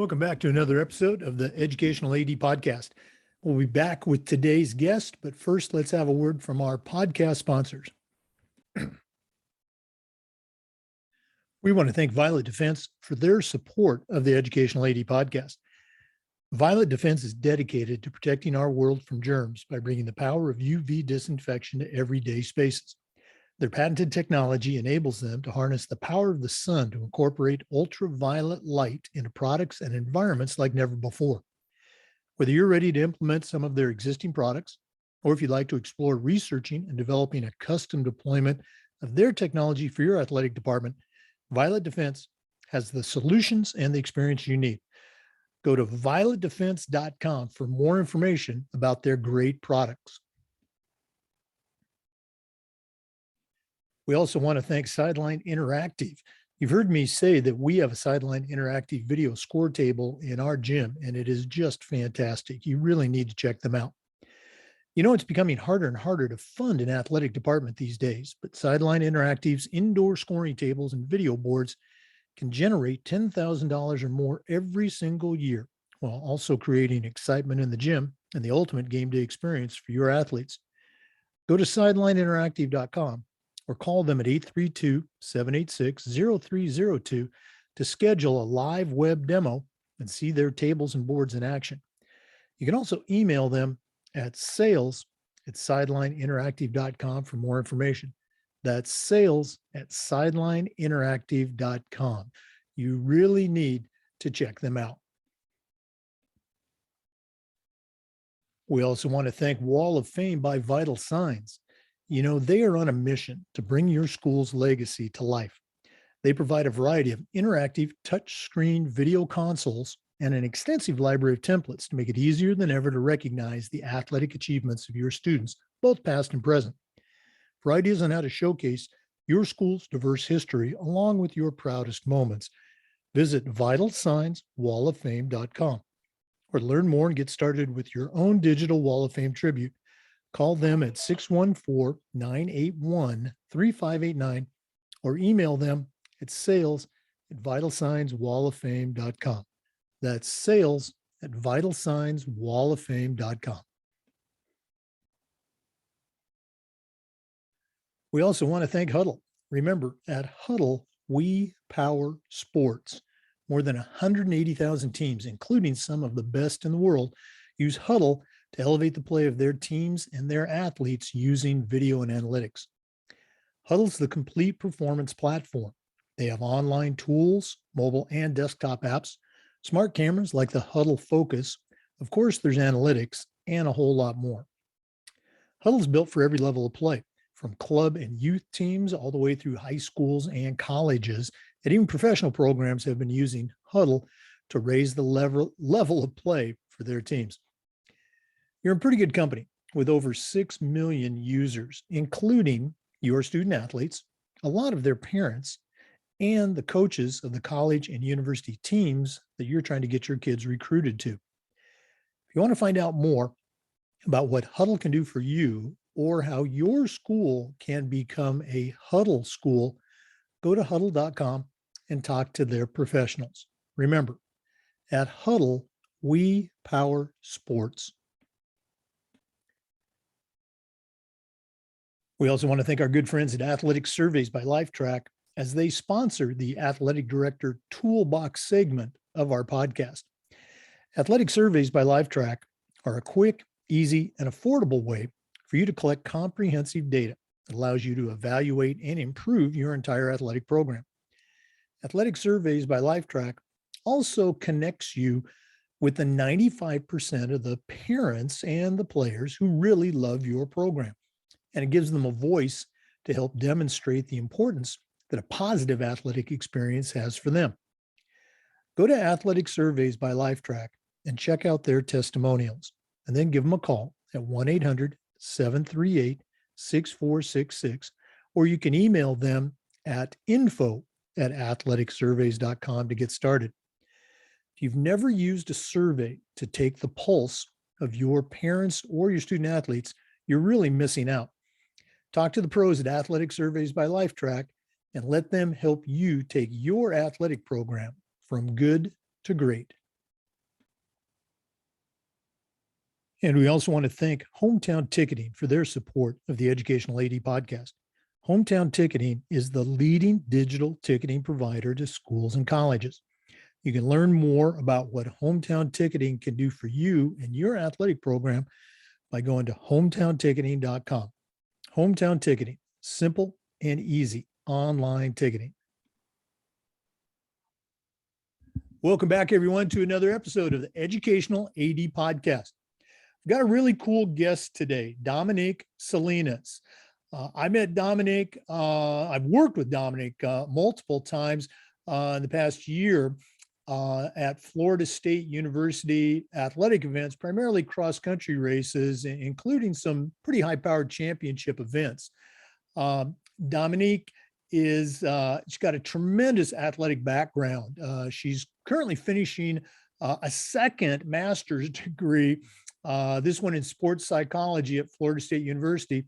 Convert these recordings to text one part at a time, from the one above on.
Welcome back to another episode of the Educational AD Podcast. We'll be back with today's guest, but first let's have a word from our podcast sponsors. We want to thank Violet Defense for their support of the Educational AD Podcast. Violet Defense is dedicated to protecting our world from germs by bringing the power of UV disinfection to everyday spaces. Their patented technology enables them to harness the power of the sun to incorporate ultraviolet light into products and environments like never before. Whether you're ready to implement some of their existing products, or if you'd like to explore researching and developing a custom deployment of their technology for your athletic department, Violet Defense has the solutions and the experience you need. Go to violetdefense.com for more information about their great products. We also want to thank Sideline Interactive. You've heard me say that we have a Sideline Interactive video score table in our gym, and it is just fantastic. You really need to check them out. You know, it's becoming harder and harder to fund an athletic department these days, but Sideline Interactive's indoor scoring tables and video boards can generate $10,000 or more every single year, while also creating excitement in the gym and the ultimate game day experience for your athletes. Go to sidelineinteractive.com or call them at 832-786-0302 to schedule a live web demo and see their tables and boards in action. You can also email them at sales@sidelineinteractive.com for more information. That's sales@sidelineinteractive.com. You really need to check them out. We also want to thank Wall of Fame by Vital Signs. You know, they are on a mission to bring your school's legacy to life. They provide a variety of interactive touchscreen video consoles and an extensive library of templates to make it easier than ever to recognize the athletic achievements of your students, both past and present. For ideas on how to showcase your school's diverse history along with your proudest moments, visit vitalsignswalloffame.com. Or to learn more and get started with your own digital Wall of Fame tribute, call them at 614-981-3589 or email them at sales@vitalsignswalloffame.com. That's sales@vitalsignswalloffame.com. We also want to thank Huddle. Remember, at Huddle, we power sports. More than 180,000 teams, including some of the best in the world, use Huddle to elevate the play of their teams and their athletes using video and analytics. Huddle's the complete performance platform. They have online tools, mobile and desktop apps, smart cameras like the Huddle Focus. Of course, there's analytics and a whole lot more. Huddle's built for every level of play, from club and youth teams all the way through high schools and colleges, and even professional programs have been using Huddle to raise the level of play for their teams. You're in pretty good company with over 6 million users, including your student athletes, a lot of their parents, and the coaches of the college and university teams that you're trying to get your kids recruited to. If you want to find out more about what Huddle can do for you or how your school can become a Huddle school, go to huddle.com and talk to their professionals. Remember, at Huddle, we power sports. We also want to thank our good friends at Athletic Surveys by Lifetrack as they sponsor the Athletic Director Toolbox segment of our podcast. Athletic Surveys by Lifetrack are a quick, easy, and affordable way for you to collect comprehensive data that allows you to evaluate and improve your entire athletic program. Athletic Surveys by Lifetrack also connects you with the 95% of the parents and the players who really love your program. And it gives them a voice to help demonstrate the importance that a positive athletic experience has for them. Go to Athletic Surveys by Lifetrack and check out their testimonials, and then give them a call at 1-800-738-6466, or you can email them at info@athleticsurveys.com to get started. If you've never used a survey to take the pulse of your parents or your student athletes, you're really missing out. Talk to the pros at Athletic Surveys by Lifetrack and let them help you take your athletic program from good to great. And we also want to thank Hometown Ticketing for their support of the Educational AD podcast. Hometown Ticketing is the leading digital ticketing provider to schools and colleges. You can learn more about what Hometown Ticketing can do for you and your athletic program by going to hometownticketing.com. Hometown Ticketing, simple and easy online ticketing. Welcome back, everyone, to another episode of the Educational AD podcast. We've got a really cool guest today, Dominique Salinas. I met Dominique. I've worked with Dominique multiple times in the past year at Florida State University athletic events, primarily cross-country races, including some pretty high-powered championship events. Dominique she's got a tremendous athletic background. She's currently finishing a second master's degree, this one in sports psychology at Florida State University.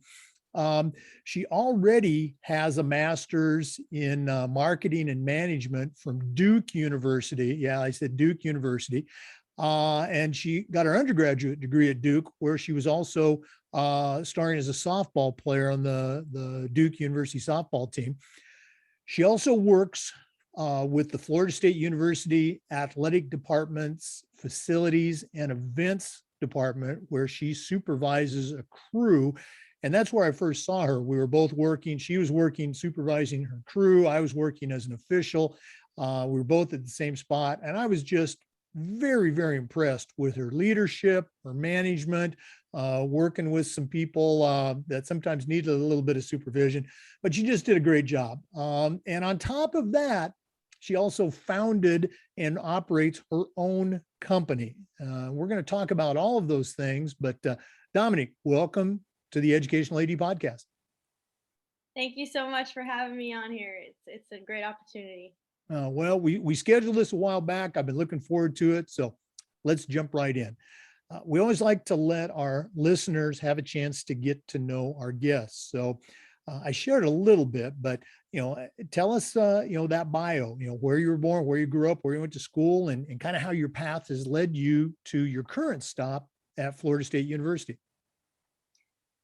She already has a master's in marketing and management from Duke University. Yeah, I said Duke University. And she got her undergraduate degree at Duke, where she was also starring as a softball player on the Duke University softball team. She also works with the Florida State University Athletic Department's Facilities and Events Department, where she supervises a crew. And that's where I first saw her. We were both working. She was working, supervising her crew. I was working as an official. We were both at the same spot. And I was just very, very impressed with her leadership, her management, working with some people that sometimes needed a little bit of supervision, but she just did a great job. And on top of that, she also founded and operates her own company. We're going to talk about all of those things, but Dominique, welcome to the Educational AD podcast. Thank you so much for having me on here. It's a great opportunity. Well, we scheduled this a while back. I've been looking forward to it. So let's jump right in. We always like to let our listeners have a chance to get to know our guests. So I shared a little bit, but, tell us, that bio, where you were born, where you grew up, where you went to school, and kind of how your path has led you to your current stop at Florida State University.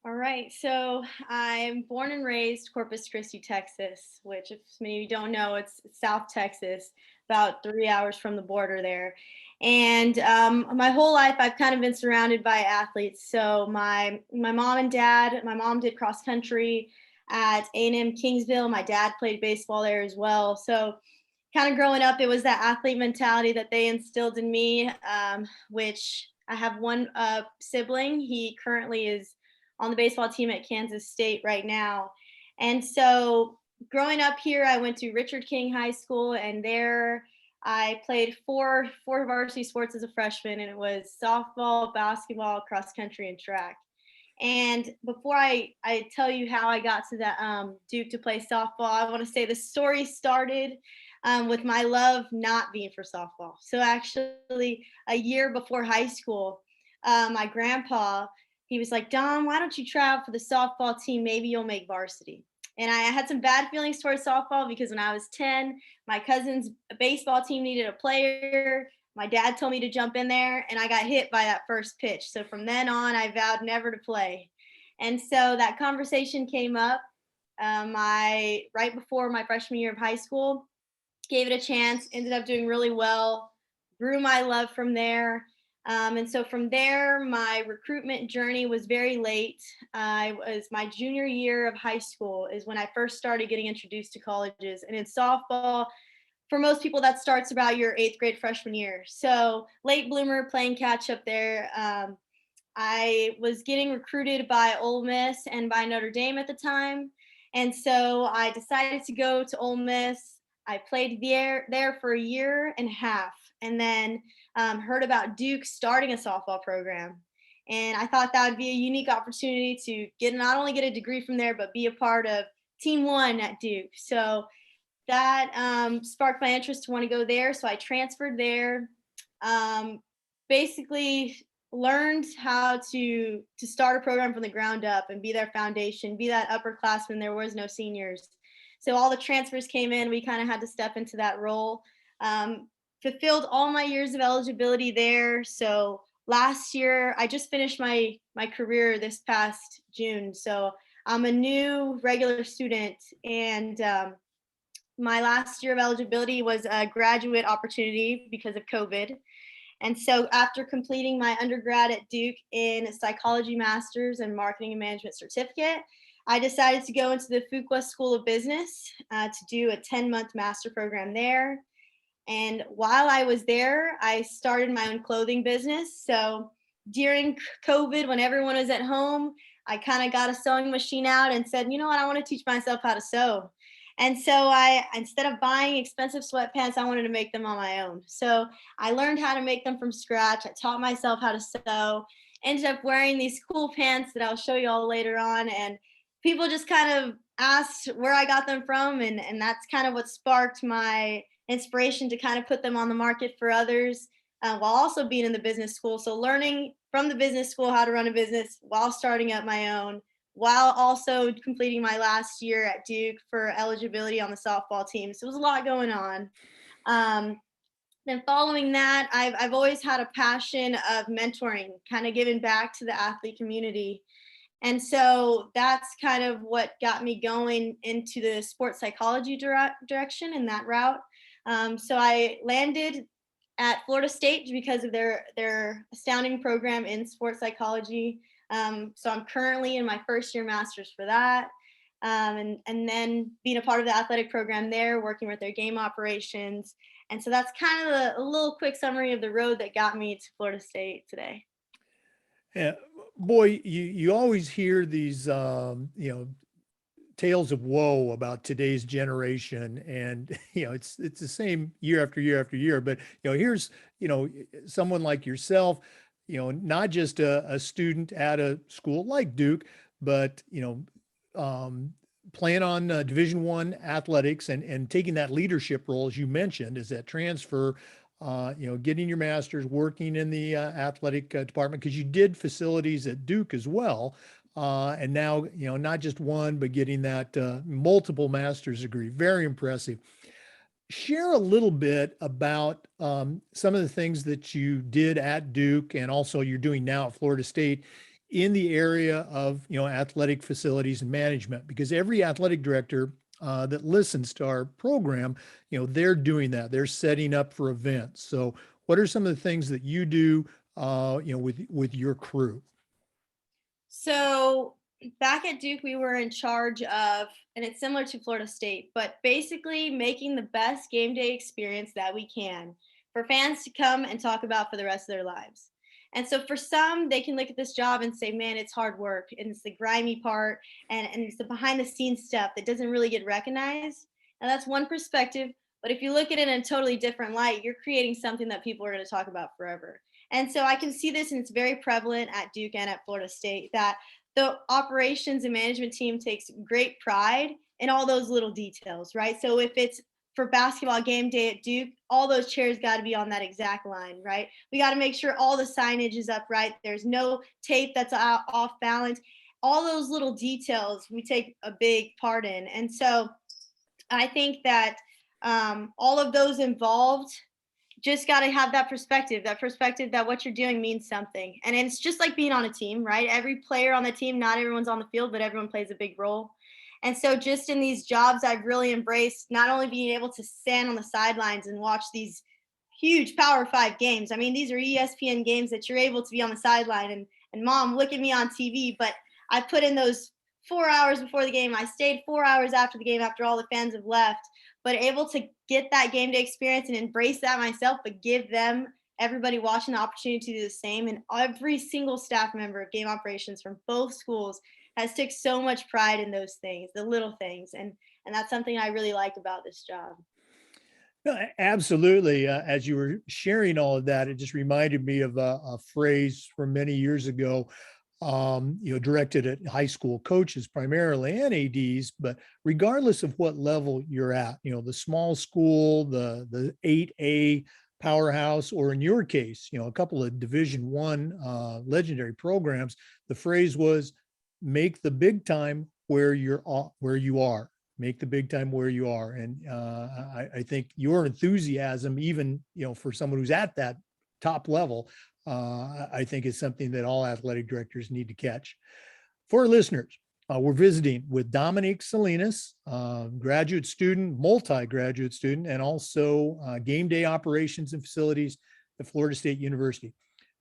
All right. So I'm born and raised Corpus Christi, Texas, which, if many of you don't know, it's South Texas, about 3 hours from the border there. And my whole life, I've kind of been surrounded by athletes. So my mom and dad, my mom did cross country at A&M Kingsville. My dad played baseball there as well. So kind of growing up, it was that athlete mentality that they instilled in me, which I have one sibling. He currently is on the baseball team at Kansas State right now. And so growing up here, I went to Richard King High School, and there I played four varsity sports as a freshman, and it was softball, basketball, cross country, and track. And before I tell you how I got to that Duke to play softball, I want to say the story started with my love not being for softball. So actually, a year before high school, my grandpa, he was like, Dom, why don't you try out for the softball team? Maybe you'll make varsity. And I had some bad feelings towards softball because when I was 10, my cousin's baseball team needed a player. My dad told me to jump in there, and I got hit by that first pitch. So from then on, I vowed never to play. And so that conversation came up right before my freshman year of high school. Gave it a chance, ended up doing really well, grew my love from there. And so from there, my recruitment journey was very late. I was my junior year of high school is when I first started getting introduced to colleges. And in softball, for most people, that starts about your 8th grade freshman year. So late bloomer, playing catch up there. I was getting recruited by Ole Miss and by Notre Dame at the time. And so I decided to go to Ole Miss. I played there for a year and a half, and then heard about Duke starting a softball program. And I thought that would be a unique opportunity to not only get a degree from there, but be a part of Team 1 at Duke. So that sparked my interest to want to go there. So I transferred there, basically learned how to start a program from the ground up and be their foundation, be that upperclassman. There was no seniors. So all the transfers came in. We kind of had to step into that role. Fulfilled all my years of eligibility there. So last year, I just finished my career this past June. So I'm a new regular student, and my last year of eligibility was a graduate opportunity because of COVID. And so after completing my undergrad at Duke in a psychology master's and marketing and management certificate, I decided to go into the Fuqua School of Business to do a 10-month master program there. And while I was there, I started my own clothing business. So during COVID, when everyone was at home, I kind of got a sewing machine out and said, you know what, I want to teach myself how to sew. And so instead of buying expensive sweatpants, I wanted to make them on my own. So I learned how to make them from scratch. I taught myself how to sew, ended up wearing these cool pants that I'll show you all later on. And people just kind of asked where I got them from. And that's kind of what sparked my inspiration to kind of put them on the market for others, while also being in the business school. So learning from the business school how to run a business while starting up my own, while also completing my last year at Duke for eligibility on the softball team. So it was a lot going on. Um, then following that, I've always had a passion of mentoring, kind of giving back to the athlete community. And so that's kind of what got me going into the sports psychology direction and that route. So I landed at Florida State because of their astounding program in sports psychology. So I'm currently in my first year master's for that. And then being a part of the athletic program there, working with their game operations. And so that's kind of a little quick summary of the road that got me to Florida State today. Yeah, boy, you always hear these tales of woe about today's generation, and it's the same year after year after year. But here's someone like yourself, not just a student at a school like Duke, but playing on Division I athletics and taking that leadership role, as you mentioned, is that transfer. Getting your master's, working in the athletic department, because you did facilities at Duke as well. And now, not just one, but getting that multiple master's degree. Very impressive. Share a little bit about some of the things that you did at Duke and also you're doing now at Florida State in the area of, athletic facilities and management, because every athletic director that listens to our program, they're doing that. They're setting up for events. So what are some of the things that you do, with your crew? So back at Duke, we were in charge of, and it's similar to Florida State, but basically making the best game day experience that we can for fans to come and talk about for the rest of their lives. And so for some, they can look at this job and say, man, it's hard work and it's the grimy part and it's the behind the scenes stuff that doesn't really get recognized. And that's one perspective. But if you look at it in a totally different light, you're creating something that people are going to talk about forever. And so I can see this, and it's very prevalent at Duke and at Florida State, that the operations and management team takes great pride in all those little details, right? So if it's for basketball game day at Duke, all those chairs got to be on that exact line, right? We got to make sure all the signage is up right. There's no tape that's off balance. All those little details we take a big part in. And so I think that all of those involved just got to have that perspective that what you're doing means something. And it's just like being on a team, right? Every player on the team, not everyone's on the field, but everyone plays a big role. And so just in these jobs, I've really embraced not only being able to stand on the sidelines and watch these huge Power 5 games. I mean, these are ESPN games that you're able to be on the sideline and mom, look at me on TV. But I put in those 4 hours before the game. I stayed 4 hours after the game after all the fans have left, but able to get that game day experience and embrace that myself, but give them, everybody watching, the opportunity to do the same. And every single staff member of game operations from both schools has took so much pride in those things, the little things. And that's something I really like about this job. No, absolutely. As you were sharing all of that, it just reminded me of a phrase from many years ago, directed at high school coaches primarily and ADs, but regardless of what level you're at, the small school, the 8A powerhouse, or in your case, a couple of Division I legendary programs, the phrase was, make the big time where you are. Make the big time where you are. And I think your enthusiasm, even, for someone who's at that top level, I think is something that all athletic directors need to catch. For our listeners, we're visiting with Dominique Salinas, graduate student, multi-graduate student, and also game day operations and facilities at Florida State University.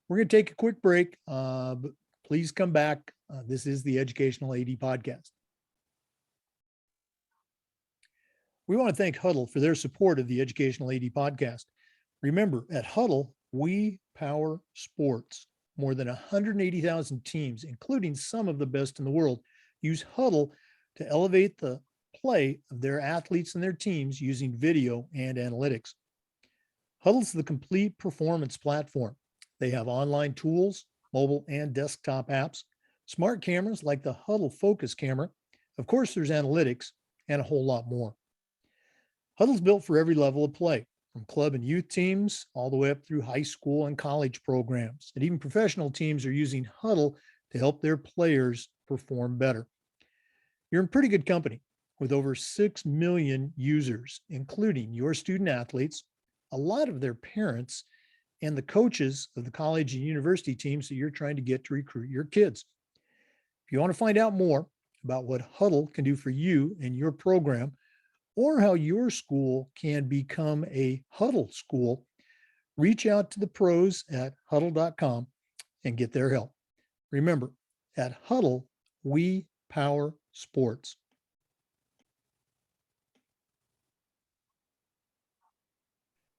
We're going to take a quick break, but please come back. This is the Educational AD Podcast. We want to thank Huddle for their support of the Educational AD Podcast. Remember, at Huddle, we power sports. More than 180,000 teams, including some of the best in the world, use Huddle to elevate the play of their athletes and their teams using video and analytics. Huddle's the complete performance platform. They have online tools, mobile and desktop apps, smart cameras like the Huddle Focus camera. Of course, there's analytics and a whole lot more. Huddle's built for every level of play, from club and youth teams all the way up through high school and college programs. And even professional teams are using Huddle to help their players perform better. You're in pretty good company with over 6 million users, including your student athletes, a lot of their parents, and the coaches of the college and university teams that you're trying to get to recruit your kids. If you want to find out more about what Huddle can do for you and your program, or how your school can become a Huddle school, reach out to the pros at huddle.com and get their help. Remember, at Huddle, we power sports.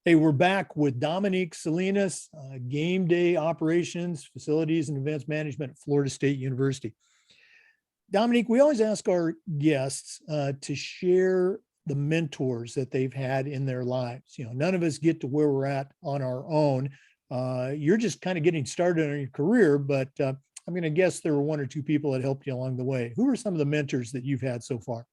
Hey, we're back with Dominique Salinas, game day operations, facilities, and events management at Florida State University. Dominique, we always ask our guests to share the mentors that they've had in their lives. You know, none of us get to where we're at on our own. You're just kind of getting started on your career, but I'm going to guess there were one or two people that helped you along the way. Who are some of the mentors that you've had so far?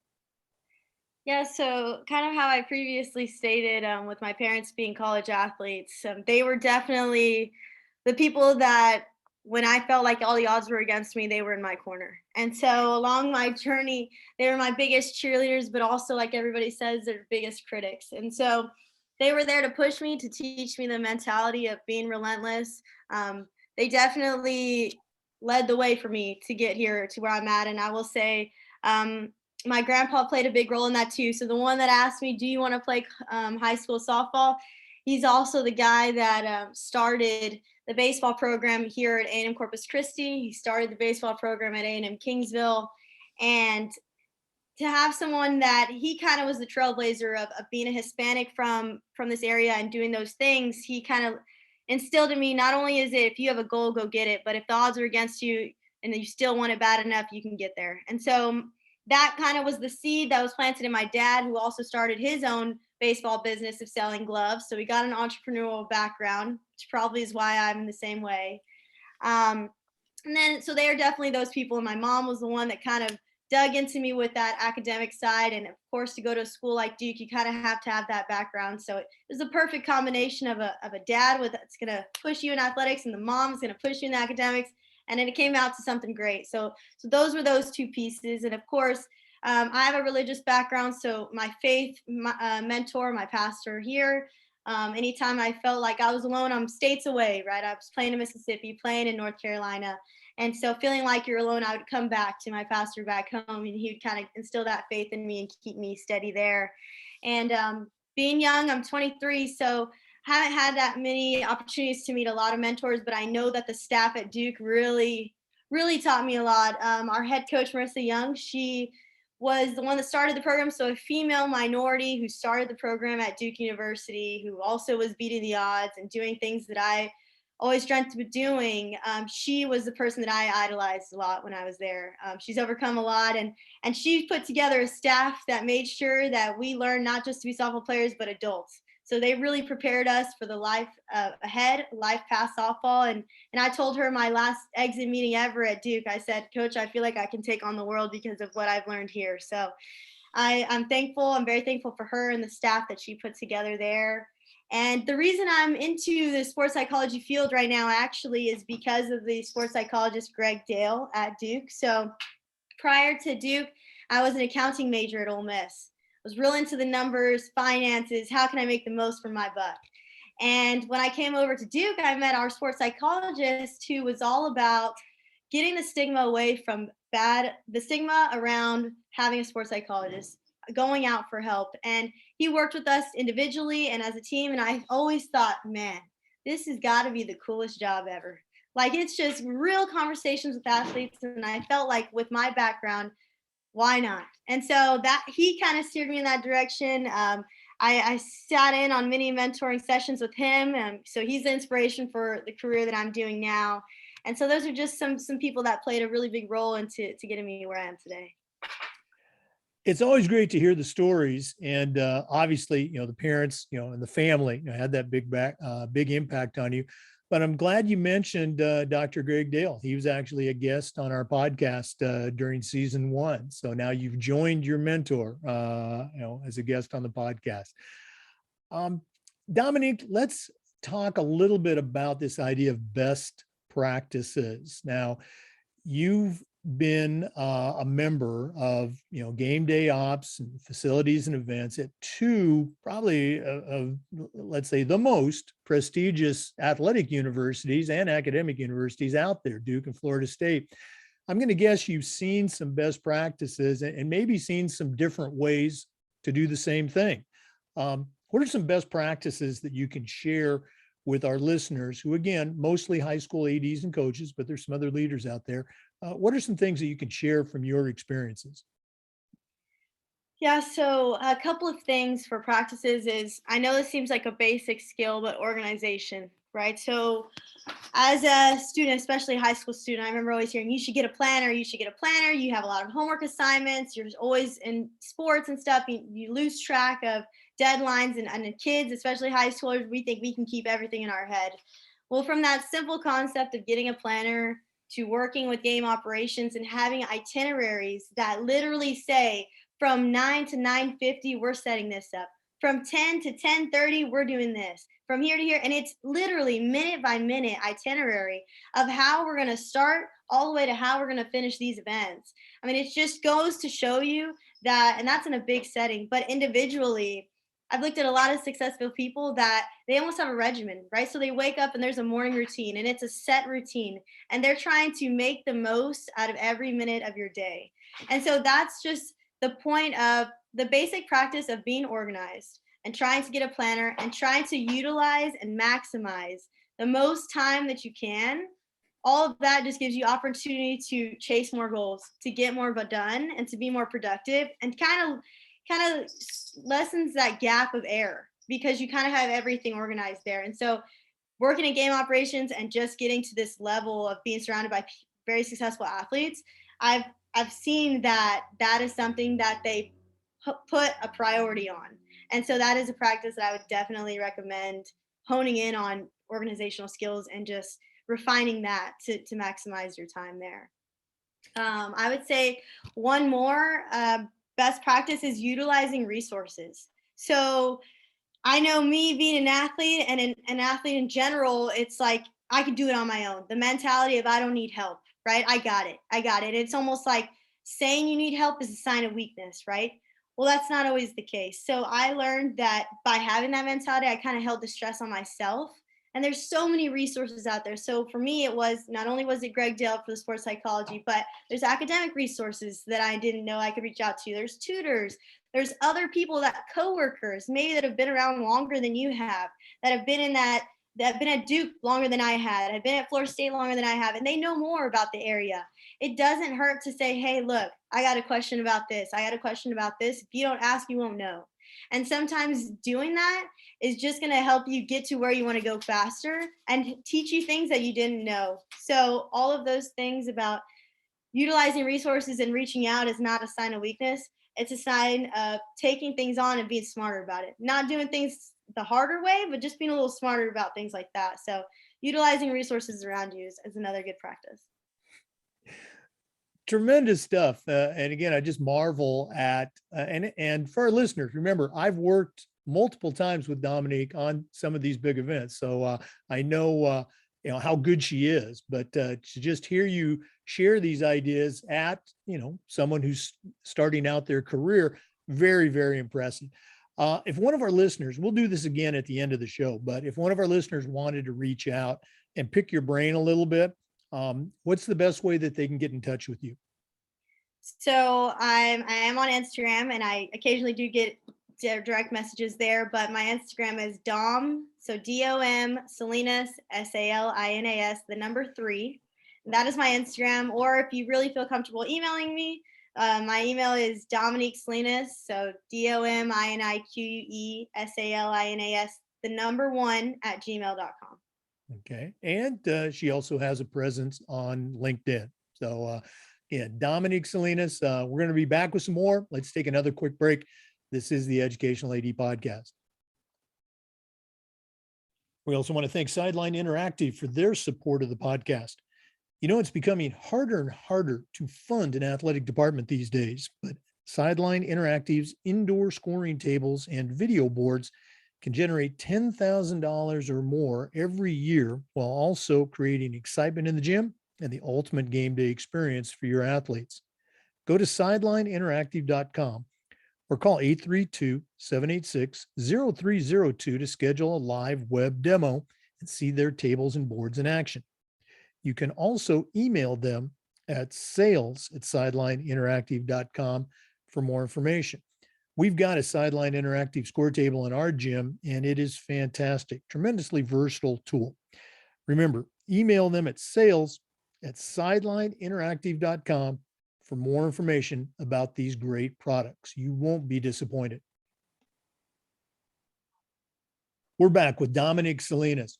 Yeah, so kind of how I previously stated, with my parents being college athletes, they were definitely the people that when I felt like all the odds were against me, they were in my corner. And so along my journey, they were my biggest cheerleaders, but also, like everybody says, their biggest critics. And so they were there to push me, to teach me the mentality of being relentless. They definitely led the way for me to get here to where I'm at. And I will say, my grandpa played a big role in that too. So the one that asked me, do you want to play high school softball? He's also the guy that started the baseball program here at A&M Corpus Christi. He started the baseball program at A&M Kingsville. And to have someone that he kind of was the trailblazer of being a Hispanic from this area and doing those things, he kind of instilled in me, not only is it if you have a goal, go get it, but if the odds are against you and you still want it bad enough, you can get there. And so that kind of was the seed that was planted in my dad, who also started his own baseball business of selling gloves. So we got an entrepreneurial background, which probably is why I'm in the same way. And then, so they are definitely those people. And my mom was the one that kind of dug into me with that academic side. And of course, to go to a school like Duke, you kind of have to have that background. So it was a perfect combination of a dad that's going to push you in athletics, and the mom is going to push you in academics. And then it came out to something great. So those were those two pieces. And of course, I have a religious background. So my faith mentor, my pastor here, anytime I felt like I was alone, I'm states away, right? I was playing in Mississippi, playing in North Carolina. And so feeling like you're alone, I would come back to my pastor back home, and he would kind of instill that faith in me and keep me steady there. And being young, I'm 23, so haven't had that many opportunities to meet a lot of mentors, but I know that the staff at Duke really, really taught me a lot. Our head coach, Marissa Young, she was the one that started the program. So a female minority who started the program at Duke University, who also was beating the odds and doing things that I always dreamt of doing. She was the person that I idolized a lot when I was there. She's overcome a lot, and she put together a staff that made sure that we learned not just to be softball players, but adults. So they really prepared us for the life ahead, life past softball. And I told her my last exit meeting ever at Duke, I said, Coach, I feel like I can take on the world because of what I've learned here. So I'm thankful. I'm very thankful for her and the staff that she put together there. And the reason I'm into the sports psychology field right now actually is because of the sports psychologist Greg Dale at Duke. So prior to Duke, I was an accounting major at Ole Miss. I was real into the numbers, finances, how can I make the most for my buck? And when I came over to Duke, I met our sports psychologist who was all about getting the stigma away from the stigma around having a sports psychologist, going out for help. And he worked with us individually and as a team. And I always thought, man, this has got to be the coolest job ever. Like, it's just real conversations with athletes. And I felt like with my background, why not? And so that he kind of steered me in that direction. I sat in on many mentoring sessions with him. So he's the inspiration for the career that I'm doing now. And so those are just some people that played a really big role into getting me where I am today. It's always great to hear the stories, and obviously, the parents, and the family, had that big impact on you. But I'm glad you mentioned Dr. Greg Dale. He was actually a guest on our podcast during season 1. So now you've joined your mentor, as a guest on the podcast. Dominique, let's talk a little bit about this idea of best practices. Now, you've been a member of game day ops and facilities and events at two probably let's say the most prestigious athletic universities and academic universities out there, Duke and Florida State. I'm going to guess you've seen some best practices and maybe seen some different ways to do the same thing. What are some best practices that you can share with our listeners who, again, mostly high school ADs and coaches, but there's some other leaders out there? What are some things that you can share from your experiences? Yeah, so a couple of things for practices is, I know this seems like a basic skill, but organization, right? So as a student, especially a high school student, I remember always hearing, you should get a planner, you should get a planner. You have a lot of homework assignments. You're always in sports and stuff. You lose track of deadlines, and kids, especially high schoolers, we think we can keep everything in our head. Well, from that simple concept of getting a planner to working with game operations and having itineraries that literally say from 9 to 9:50, we're setting this up. From 10 to 10:30, we're doing this. From here to here. And it's literally minute by minute itinerary of how we're going to start all the way to how we're going to finish these events. I mean, it just goes to show you that, and that's in a big setting, but individually, I've looked at a lot of successful people that they almost have a regimen, right? So they wake up and there's a morning routine and it's a set routine and they're trying to make the most out of every minute of your day. And so that's just the point of the basic practice of being organized and trying to get a planner and trying to utilize and maximize the most time that you can. All of that just gives you opportunity to chase more goals, to get more done, and to be more productive, and kind of lessens that gap of error because you kind of have everything organized there. And so working in game operations and just getting to this level of being surrounded by very successful athletes, I've seen that is something that they put a priority on. And so that is a practice that I would definitely recommend honing in on organizational skills and just refining that to maximize your time there. I would say one more best practice is utilizing resources. So I know me being an athlete and an athlete in general, it's like I can do it on my own. The mentality of I don't need help, right? I got it. It's almost like saying you need help is a sign of weakness, right? Well, that's not always the case. So I learned that by having that mentality, I kind of held the stress on myself. And there's so many resources out there. So for me, it was not only was it Greg Dale for the sports psychology, but there's academic resources that I didn't know I could reach out to. There's tutors. There's other people, that coworkers, maybe that have been around longer than you have, that have been at Duke longer than I have been at Florida State longer than I have, and they know more about the area. It doesn't hurt to say, hey, look, I got a question about this. If you don't ask, you won't know. And sometimes doing that is just going to help you get to where you want to go faster and teach you things that you didn't know. So all of those things about utilizing resources and reaching out is not a sign of weakness. It's a sign of taking things on and being smarter about it. Not doing things the harder way, but just being a little smarter about things like that. So utilizing resources around you is another good practice. Tremendous stuff. And again, I just marvel at, and for our listeners, remember, I've worked multiple times with Dominique on some of these big events. So I know, how good she is, but to just hear you share these ideas at, someone who's starting out their career, very, very impressive. If one of our listeners, we'll do this again at the end of the show, but if one of our listeners wanted to reach out and pick your brain a little bit, what's the best way that they can get in touch with you? So I am on Instagram, and I occasionally do get direct messages there, but my Instagram is Dom, so DOM Salinas, Salinas, the number 3. That is my Instagram. Or if you really feel comfortable emailing me, my email is Dominique Salinas, so DOMINIQUESALINAS, the number 1 at gmail.com. Okay. And she also has a presence on LinkedIn. So, yeah, Dominique Salinas, we're going to be back with some more. Let's take another quick break. This is the Educational AD Podcast. We also want to thank Sideline Interactive for their support of the podcast. You know, it's becoming harder and harder to fund an athletic department these days, but Sideline Interactive's indoor scoring tables and video boards can generate $10,000 or more every year while also creating excitement in the gym and the ultimate game day experience for your athletes. Go to sidelineinteractive.com or call 832-786-0302 to schedule a live web demo and see their tables and boards in action. You can also email them at sales@sidelineinteractive.com for more information. We've got a Sideline Interactive score table in our gym, and it is fantastic, tremendously versatile tool. Remember, email them at sales@sidelineinteractive.com for more information about these great products. You won't be disappointed. We're back with Dominique Salinas.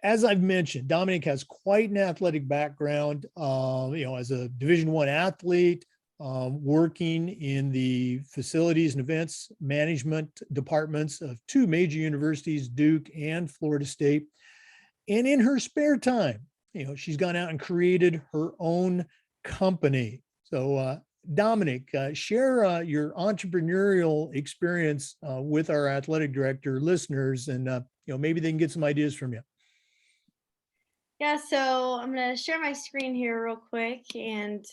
As I've mentioned, Dominique has quite an athletic background, as a Division I athlete, working in the facilities and events management departments of 2 major universities, Duke and Florida State. And in her spare time, she's gone out and created her own company. So, Dominique, share your entrepreneurial experience with our athletic director listeners, and maybe they can get some ideas from you. Yeah, so I'm going to share my screen here real quick, and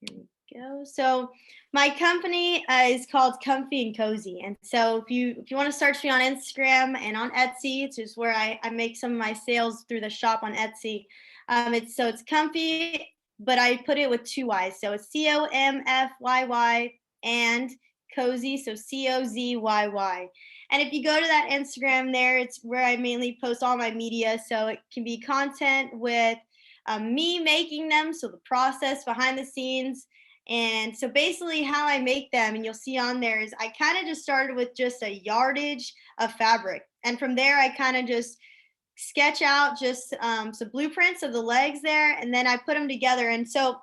here we go. So my company is called Comfy and Cozy. And so if you want to search me on Instagram and on Etsy, it's just where I make some of my sales through the shop on Etsy. It's Comfy, but I put it with 2 Y's. So it's COMFYY and Cozy, so COZYY. And if you go to that Instagram there, it's where I mainly post all my media. So it can be content with me making them, so the process behind the scenes. And so basically how I make them, and you'll see on there, is I kind of just started with just a yardage of fabric. And from there, I kind of just sketch out just some blueprints of the legs there, and then I put them together. And so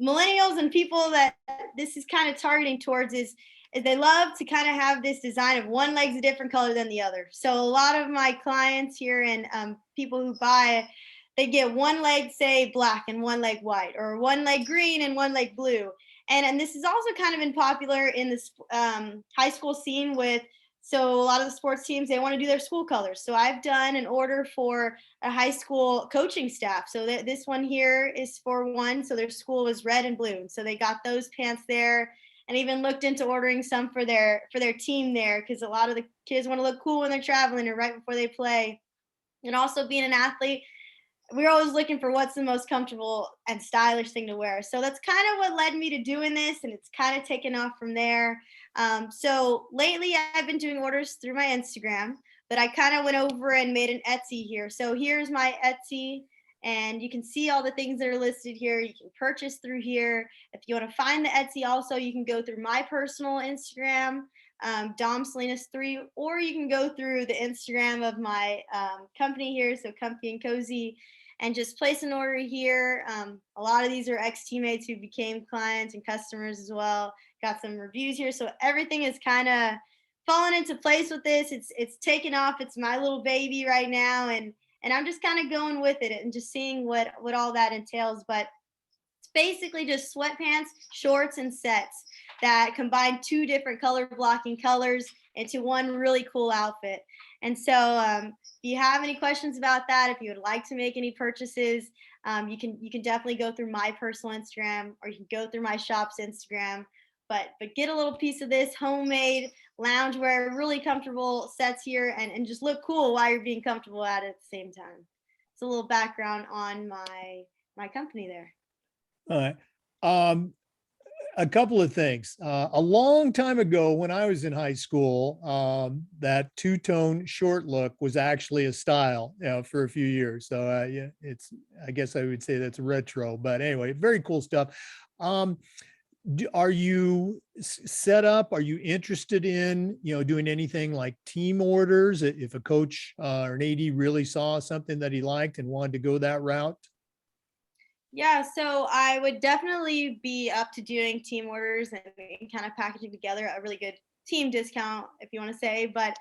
millennials and people that this is kind of targeting towards is they love to kind of have this design of one leg's a different color than the other. So a lot of my clients here and people who buy, they get one leg, say, black and one leg white, or one leg green and one leg blue. And this has also kind of been popular in this high school scene with, so a lot of the sports teams, they want to do their school colors. So I've done an order for a high school coaching staff. So this one here is for one. So their school was red and blue. So they got those pants there, and even looked into ordering some for their team there, because a lot of the kids want to look cool when they're traveling or right before they play. And also being an athlete, we're always looking for what's the most comfortable and stylish thing to wear. So that's kind of what led me to doing this, and it's kind of taken off from there. So lately I've been doing orders through my Instagram, but I kind of went over and made an Etsy here. So here's my Etsy, and you can see all the things that are listed here. You can purchase through here. If you want to find the Etsy also, you can go through my personal Instagram, Dom Salinas 3, or you can go through the Instagram of my company here, so Comfy and Cozy, and just place an order here. A lot of these are ex-teammates who became clients and customers as well. Got some reviews here. So everything is kind of fallen into place with this. It's taken off. It's my little baby right now. And I'm just kind of going with it and just seeing what all that entails. But it's basically just sweatpants, shorts, and sets that combine 2 different color blocking colors into one really cool outfit. And so if you have any questions about that, if you would like to make any purchases, you can definitely go through my personal Instagram, or you can go through my shop's Instagram. But get a little piece of this homemade loungewear, really comfortable sets here, and just look cool while you're being comfortable at it at the same time. It's a little background on my company there. All right. Um, a couple of things. A long time ago, when I was in high school, that two-tone short look was actually a style, for a few years. So yeah, I guess I would say that's retro. But anyway, very cool stuff. Um, are you set up? Are you interested in, doing anything like team orders? If a coach or an AD really saw something that he liked and wanted to go that route? Yeah, so I would definitely be up to doing team orders and kind of packaging together a really good team discount, if you want to say. But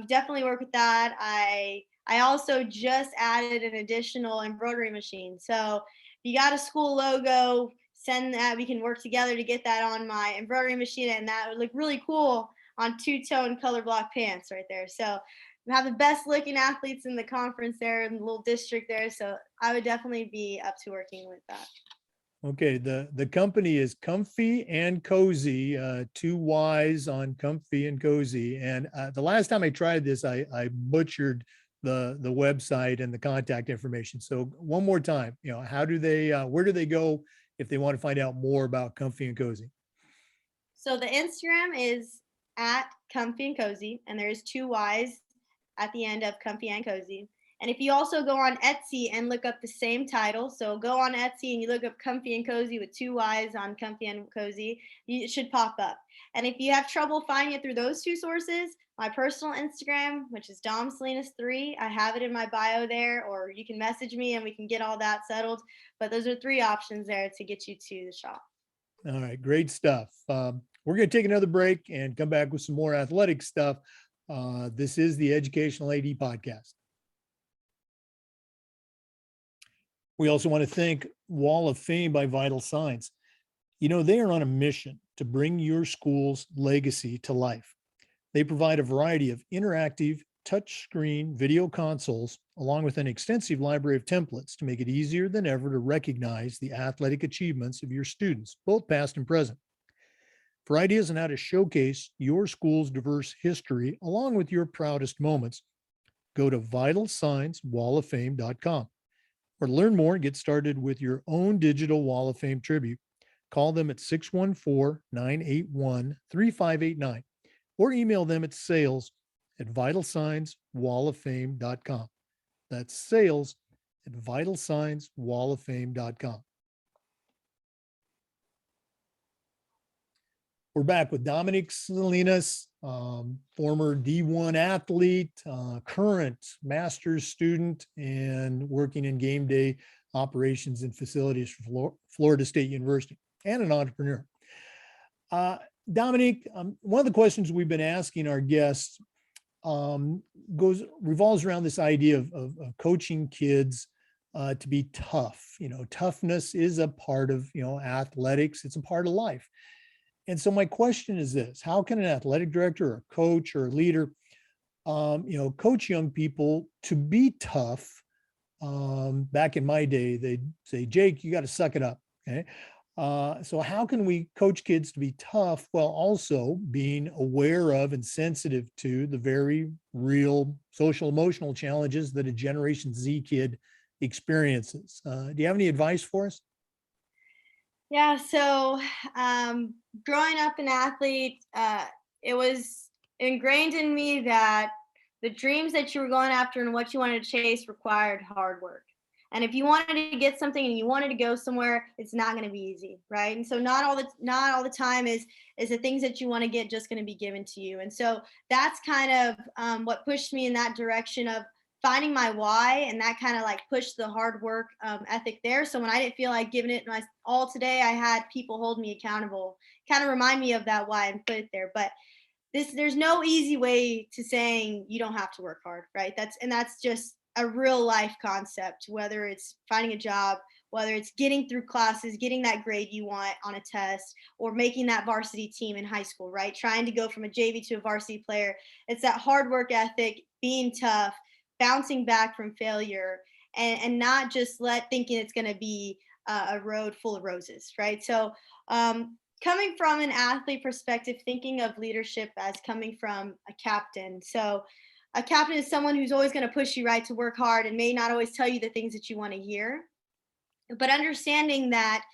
definitely work with that. I also just added an additional embroidery machine. So if you got a school logo, send that. We can work together to get that on my embroidery machine, and that would look really cool on two-tone color block pants right there. So we have the best looking athletes in the conference there in the little district there. So I would definitely be up to working with that. Okay, the company is Comfy and Cozy, two Y's on Comfy and Cozy. And the last time I tried this, I butchered the website and the contact information. So one more time, how do they, where do they go if they want to find out more about Comfy and Cozy? So the Instagram is at Comfy and Cozy, and there's two Y's at the end of Comfy and Cozy. And if you also go on Etsy and look up the same title, so go on Etsy and you look up Comfy and Cozy with two Y's on Comfy and Cozy, it should pop up. And if you have trouble finding it through those two sources, my personal Instagram, which is Dom Salinas 3, I have it in my bio there, or you can message me and we can get all that settled. But those are three options there to get you to the shop. All right, great stuff. We're going to take another break and come back with some more athletic stuff. This is the Educational AD Podcast. We also want to thank Wall of Fame by Vital Signs. They are on a mission to bring your school's legacy to life. They provide a variety of interactive touchscreen video consoles, along with an extensive library of templates to make it easier than ever to recognize the athletic achievements of your students, both past and present. For ideas on how to showcase your school's diverse history, along with your proudest moments, go to vitalsignswalloffame.com. Or to learn more and get started with your own digital Wall of Fame tribute, call them at 614-981-3589 or email them at sales@vitalsignswalloffame.com. That's sales@vitalsignswalloffame.com. We're back with Dominique Salinas, former D1 athlete, current master's student, and working in game day operations and facilities for Florida State University, and an entrepreneur. Dominique, one of the questions we've been asking our guests revolves around this idea of coaching kids to be tough. Toughness is a part of athletics. It's a part of life. And so my question is this: how can an athletic director or a coach or a leader, coach young people to be tough? Back in my day, they'd say, Jake, you got to suck it up. Okay. So how can we coach kids to be tough while also being aware of and sensitive to the very real social emotional challenges that a Generation Z kid experiences? Do you have any advice for us? Yeah, so growing up an athlete, it was ingrained in me that the dreams that you were going after and what you wanted to chase required hard work. And if you wanted to get something and you wanted to go somewhere, it's not going to be easy, right? And so not all the time is the things that you want to get just going to be given to you. And so that's kind of what pushed me in that direction of finding my why, and that kind of like pushed the hard work ethic there. So when I didn't feel like giving it my all today, I had people hold me accountable, kind of remind me of that why and put it there. But there's no easy way to saying you don't have to work hard, right? That's just a real life concept, whether it's finding a job, whether it's getting through classes, getting that grade you want on a test, or making that varsity team in high school, right? Trying to go from a JV to a varsity player. It's that hard work ethic, being tough, bouncing back from failure, and not just thinking it's going to be a road full of roses, right? So coming from an athlete perspective, thinking of leadership as coming from a captain. So a captain is someone who's always going to push you, right, to work hard and may not always tell you the things that you want to hear. But understanding that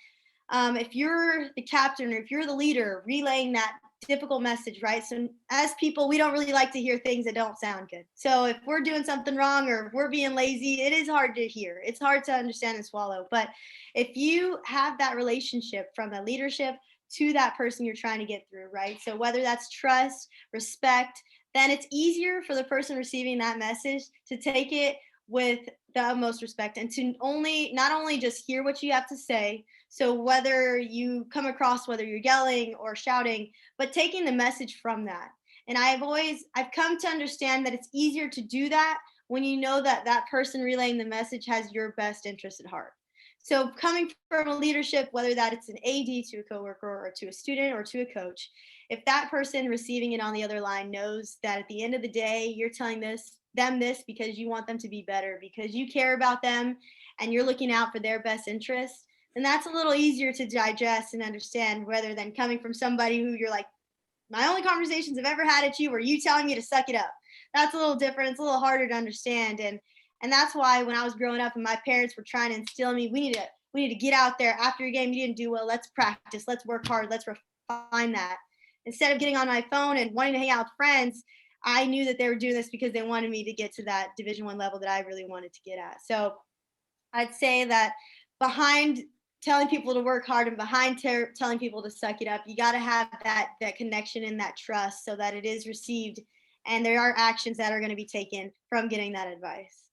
if you're the captain or if you're the leader relaying that difficult message, right? So as people, we don't really like to hear things that don't sound good. So if we're doing something wrong or if we're being lazy, it is hard to hear. It's hard to understand and swallow. But if you have that relationship from the leadership to that person you're trying to get through, right? So whether that's trust, respect, then it's easier for the person receiving that message to take it with the utmost respect and to only not only just hear what you have to say. So whether you come across whether you're yelling or shouting, but taking the message from that. And I've come to understand that it's easier to do that when you know that that person relaying the message has your best interest at heart. So coming from a leadership, whether that it's an AD to a coworker or to a student or to a coach, if that person receiving it on the other line knows that at the end of the day, you're telling this because you want them to be better, because you care about them and you're looking out for their best interest, then that's a little easier to digest and understand rather than coming from somebody who you're like, my only conversations I've ever had at you were you telling me to suck it up. That's a little different. It's a little harder to understand. And that's why when I was growing up and my parents were trying to instill in me, we need to get out there after your game. You didn't do well. Let's practice. Let's work hard. Let's refine that. Instead of getting on my phone and wanting to hang out with friends, I knew that they were doing this because they wanted me to get to that Division I level that I really wanted to get at. So I'd say that behind telling people to work hard and behind telling people to suck it up, you got to have that connection and that trust so that it is received and there are actions that are going to be taken from getting that advice.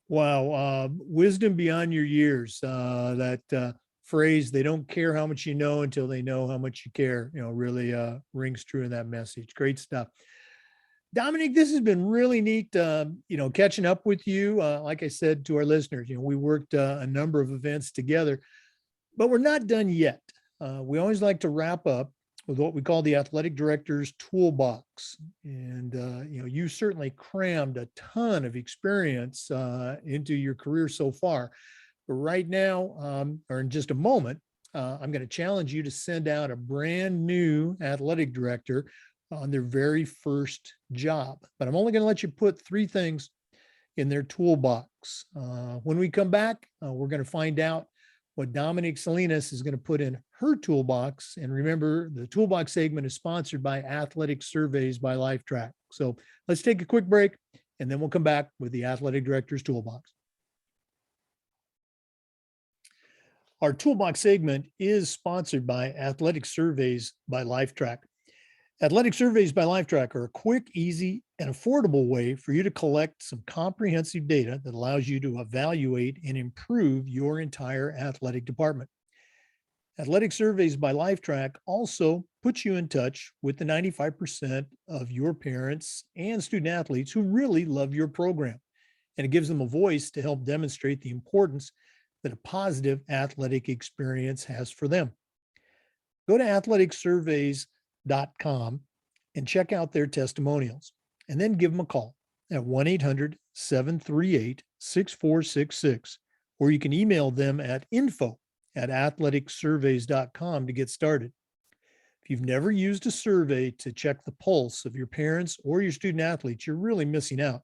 Wow. Wisdom beyond your years. That phrase, they don't care how much you know until they know how much you care, really rings true in that message. Great stuff. Dominique, this has been really neat, catching up with you. Like I said to our listeners, we worked a number of events together, but we're not done yet. We always like to wrap up with what we call the athletic director's toolbox. And, you certainly crammed a ton of experience into your career so far. But right now, or in just a moment, I'm going to challenge you to send out a brand new athletic director on their very first job. But I'm only going to let you put 3 things in their toolbox. When we come back, we're going to find out what Dominique Salinas is going to put in her toolbox. And remember, the toolbox segment is sponsored by Athletic Surveys by LifeTrack. So let's take a quick break, and then we'll come back with the athletic director's toolbox. Our toolbox segment is sponsored by Athletic Surveys by LifeTrack. Athletic Surveys by LifeTrack are a quick, easy, and affordable way for you to collect some comprehensive data that allows you to evaluate and improve your entire athletic department. Athletic Surveys by LifeTrack also puts you in touch with the 95% of your parents and student athletes who really love your program, and it gives them a voice to help demonstrate the importance that a positive athletic experience has for them. Go to athleticsurveys.com and check out their testimonials, and then give them a call at 1-800-738-6466, or you can email them at info@athleticsurveys.com to get started. If you've never used a survey to check the pulse of your parents or your student athletes, you're really missing out.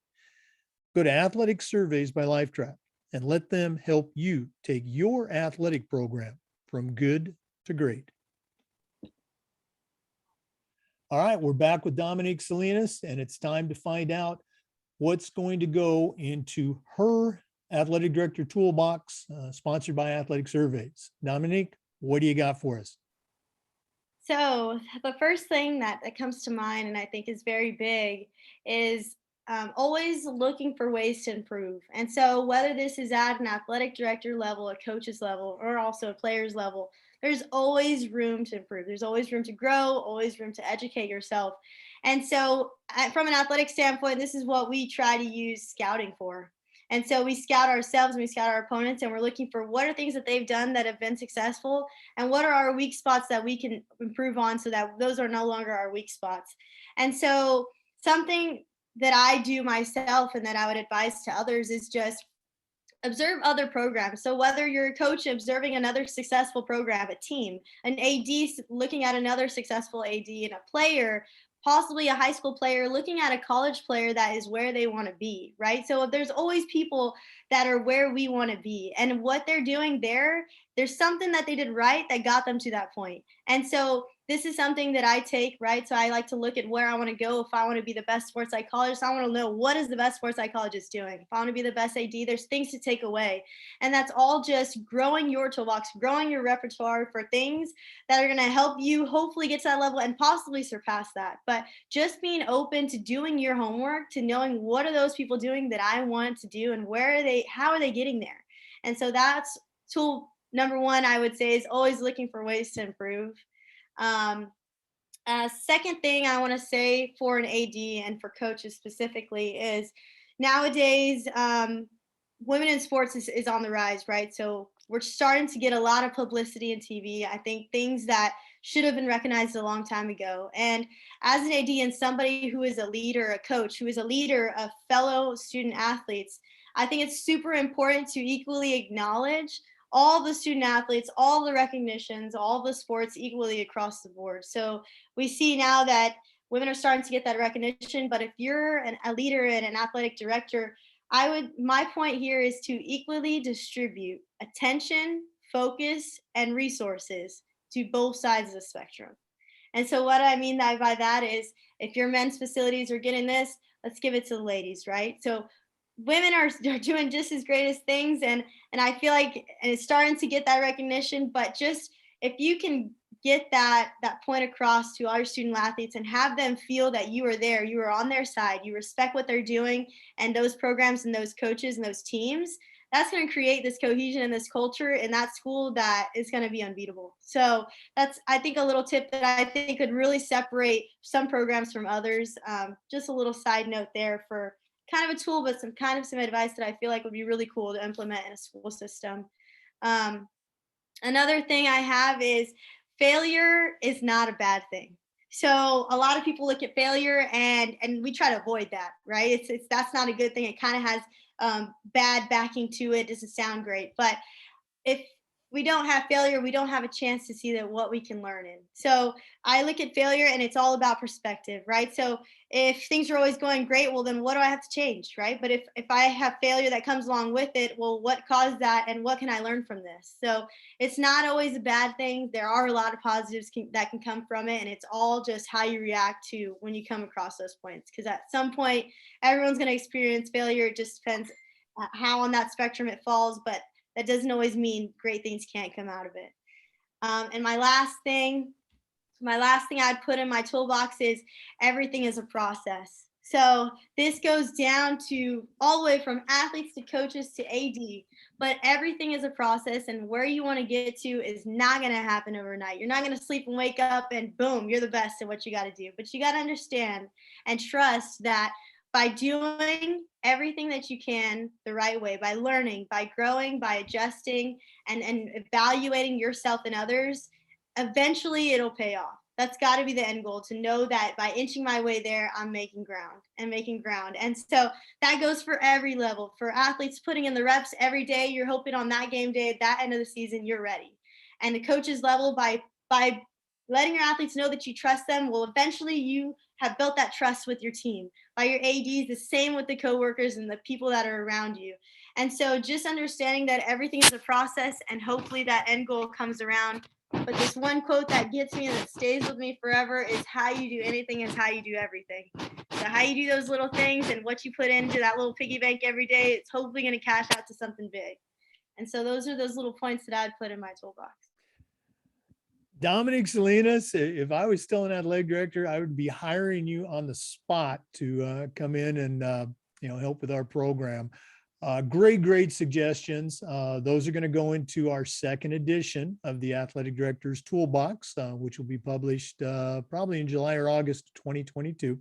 Go to Athletic Surveys by LifeTrack and let them help you take your athletic program from good to great. All right, we're back with Dominique Salinas, and it's time to find out what's going to go into her athletic director toolbox, sponsored by Athletic Surveys. Dominique, what do you got for us? So the first thing that comes to mind and I think is very big is always looking for ways to improve. And so whether this is at an athletic director level, a coach's level, or also a player's level, there's always room to improve. There's always room to grow, always room to educate yourself. And so from an athletic standpoint, this is what we try to use scouting for. And so we scout ourselves and we scout our opponents, and we're looking for what are things that they've done that have been successful and what are our weak spots that we can improve on so that those are no longer our weak spots. And so something that I do myself and that I would advise to others is just observe other programs. So whether you're a coach observing another successful program, a team, an AD looking at another successful AD, and a player, possibly a high school player looking at a college player that is where they want to be, right? So there's always people that are where we want to be, and what they're doing there, there's something that they did right that got them to that point. And so this is something that I take, right? So I like to look at where I want to go. If I want to be the best sports psychologist, I want to know what is the best sports psychologist doing. If I want to be the best AD, there's things to take away. And that's all just growing your toolbox, growing your repertoire for things that are going to help you hopefully get to that level and possibly surpass that. But just being open to doing your homework, to knowing what are those people doing that I want to do, and where are they, how are they getting there? And so that's tool number one, I would say, is always looking for ways to improve. Um, Second thing I want to say for an AD and for coaches specifically is nowadays, women in sports is on the rise, right? So we're starting to get a lot of publicity in TV. I think things that should have been recognized a long time ago. And as an AD and somebody who is a leader, a coach, who is a leader of fellow student athletes, I think it's super important to equally acknowledge all the student athletes, all the recognitions, all the sports equally across the board. So we see now that women are starting to get that recognition. But if you're a leader and an athletic director, my point here is to equally distribute attention, focus, and resources to both sides of the spectrum. And so what I mean by that is, if your men's facilities are getting this, let's give it to the ladies, right? So women are doing just as great as things, and I feel like, and it's starting to get that recognition. But just if you can get that point across to all your student athletes and have them feel that you are there, you are on their side, you respect what they're doing, and those programs and those coaches and those teams, that's going to create this cohesion and this culture in that school that is going to be unbeatable. So that's, I think, a little tip that I think could really separate some programs from others. Just a little side note there for kind of a tool, but some advice that I feel like would be really cool to implement in a school system. Um, Another thing I have is, failure is not a bad thing. So a lot of people look at failure, and we try to avoid that, right? It's that's not a good thing. It kind of has bad backing to it. Doesn't sound great. But if we don't have failure, we don't have a chance to see that what we can learn in. So I look at failure, and it's all about perspective, right? So if things are always going great, well, then what do I have to change, right? But if I have failure that comes along with it, well, what caused that, and what can I learn from this? So it's not always a bad thing. There are a lot of positives that can come from it, and it's all just how you react to when you come across those points. Because at some point, everyone's going to experience failure. It just depends how on that spectrum it falls, but that doesn't always mean great things can't come out of it. And my last thing I'd put in my toolbox is, everything is a process. So this goes down to all the way from athletes to coaches to AD, but everything is a process, and where you want to get to is not going to happen overnight. You're not going to sleep and wake up and boom, you're the best at what you got to do. But you got to understand and trust that by doing everything that you can the right way, by learning, by growing, by adjusting, and evaluating yourself and others, eventually it'll pay off. That's got to be the end goal, to know that by inching my way there, I'm making ground and making ground. And so that goes for every level. For athletes putting in the reps every day, you're hoping on that game day, at that end of the season, you're ready. And the coaches level, by letting your athletes know that you trust them, well, eventually you have built that trust with your team. By your ADs, the same with the coworkers and the people that are around you. And so just understanding that everything is a process, and hopefully that end goal comes around. But this one quote that gets me and that stays with me forever is, how you do anything is how you do everything. So how you do those little things and what you put into that little piggy bank every day, it's hopefully going to cash out to something big. And so those are those little points that I'd put in my toolbox. Dominique Salinas, if I was still an athletic director, I would be hiring you on the spot to come in and help with our program. Great suggestions. Those are going to go into our second edition of the Athletic Director's Toolbox, which will be published probably in July or August 2022.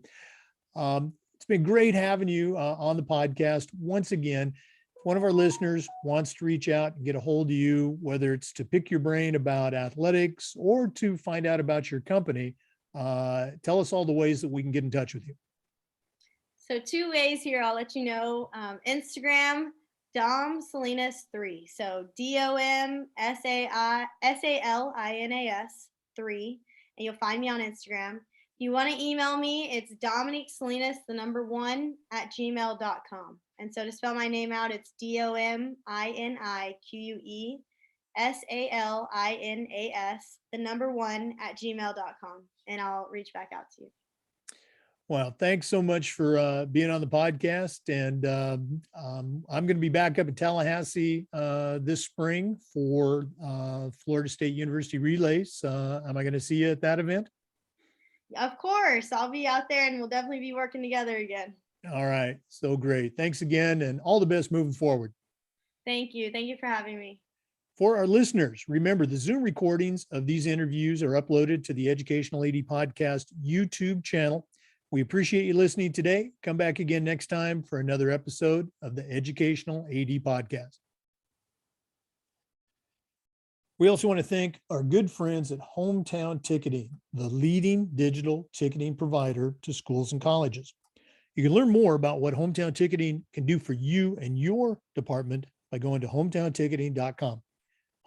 It's been great having you on the podcast. Once again, if one of our listeners wants to reach out and get a hold of you, whether it's to pick your brain about athletics or to find out about your company, tell us all the ways that we can get in touch with you. So 2 ways here, I'll let you know. Instagram, Dom Salinas 3. So DOMSALINAS 3. And you'll find me on Instagram. If you want to email me, it's Dominique Salinas, the number 1 at gmail.com. And so to spell my name out, it's DOMINIQUESALINAS, the number 1 at gmail.com. And I'll reach back out to you. Well, thanks so much for being on the podcast. And I'm going to be back up in Tallahassee this spring for Florida State University Relays. Am I going to see you at that event? Of course, I'll be out there and we'll definitely be working together again. All right. So great. Thanks again and all the best moving forward. Thank you. Thank you for having me. For our listeners, remember the Zoom recordings of these interviews are uploaded to the Educational AD Podcast YouTube channel. We appreciate you listening today. Come back again next time for another episode of the Educational AD Podcast. We also want to thank our good friends at Hometown Ticketing, the leading digital ticketing provider to schools and colleges. You can learn more about what Hometown Ticketing can do for you and your department by going to hometownticketing.com.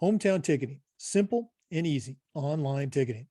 Hometown Ticketing, simple and easy online ticketing.